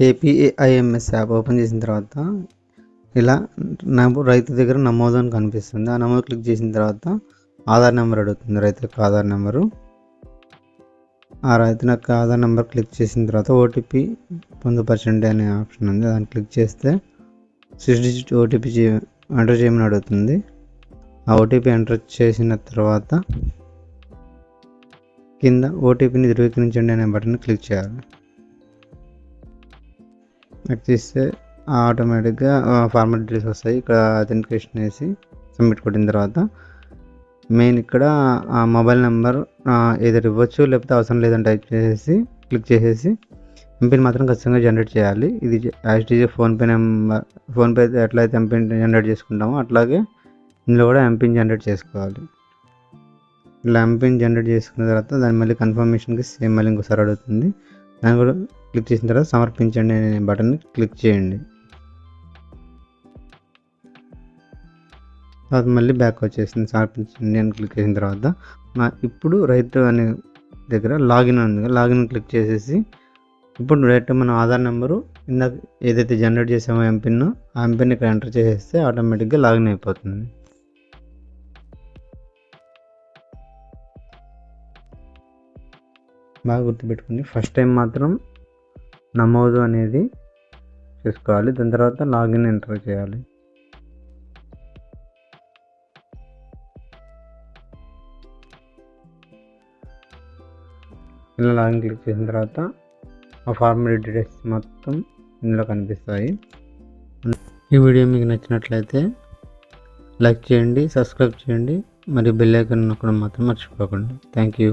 ఏపీఐఎంఎస్ app open చేసిన తర్వాత ఇలా రైతు దగ్గర నమోదు అని కనిపిస్తుంది. ఆ నమోదు క్లిక్ చేసిన తర్వాత ఆధార్ నెంబర్ అడుగుతుంది. రైతు యొక్క ఆధార్ నెంబరు. ఆ రైతు యొక్క ఆధార్ నెంబర్ క్లిక్ చేసిన తర్వాత ఓటీపీ పొందుపరచండి అనే ఆప్షన్ ఉంది. దాన్ని క్లిక్ చేస్తే 6 డిజిట్ ఓటీపీ ఎంటర్ చేయమని అడుగుతుంది. ఆ ఓటీపీ ఎంటర్ చేసిన తర్వాత కింద ఓటీపీని ధృవీకరించండి అనే బటన్ క్లిక్ చేయాలి. క్లిక్ చేస్తే ఆటోమేటిక్గా ఫార్మాట్ డీటెయిల్స్ వస్తాయి. ఇక్కడ అథెంటికేషన్ వేసి సబ్మిట్ కొట్టిన తర్వాత మెయిన్ ఇక్కడ మొబైల్ నెంబర్ ఏదైనా ఇవ్వచ్చు, లేకపోతే అవసరం లేదని టైప్ చేసేసి క్లిక్ చేసేసి ఎంపిన్ మాత్రం ఖచ్చితంగా జనరేట్ చేయాలి. ఇది యాజ్ ఫోన్పే నెంబర్, ఫోన్పే ఎట్లయితే ఎంపిన్ జనరేట్ చేసుకుంటామో అట్లాగే ఇందులో కూడా ఎంపిన్ జనరేట్ చేసుకోవాలి. ఇలా ఎంపిన్ జనరేట్ చేసుకున్న తర్వాత దాన్ని మళ్ళీ కన్ఫర్మేషన్కి సేమ్ మళ్ళీ ఇంకోసారి అడుగుతుంది. దాన్ని కూడా క్లిక్ చేసిన తర్వాత సమర్పించండి అనే బటన్ని క్లిక్ చేయండి. తర్వాత మళ్ళీ బ్యాక్ వచ్చేసింది. సమర్పించండి అని క్లిక్ చేసిన తర్వాత ఇప్పుడు రైతు అనే దగ్గర లాగిన్ ఉంది. లాగిన్ క్లిక్ చేసేసి ఇప్పుడు డైరెక్ట్ మన ఆధార్ నెంబరు ఇందాక ఏదైతే జనరేట్ చేసామో ఎంపిన్, ఆ ఎంపిన్ ఇక్కడ ఎంటర్ చేసేస్తే ఆటోమేటిక్గా లాగిన్ అయిపోతుంది. బాగా గుర్తుపెట్టుకుని ఫస్ట్ టైం మాత్రం నమోదు అనేది చేసుకోవాలి. దాని తర్వాత లాగిన్ ఎంటర్ చేయాలి. ఇలా లాగిన్ క్లిక్ చేసిన తర్వాత ఆ ఫార్మాట్ డీటెయిల్స్ మొత్తం ఇందులో కనిపిస్తాయి. ఈ వీడియో మీకు నచ్చినట్లయితే లైక్ చేయండి, సబ్స్క్రైబ్ చేయండి, మరియు బెల్ ఐకాన్ నొక్కడం మాత్రం మర్చిపోకండి. Thank you.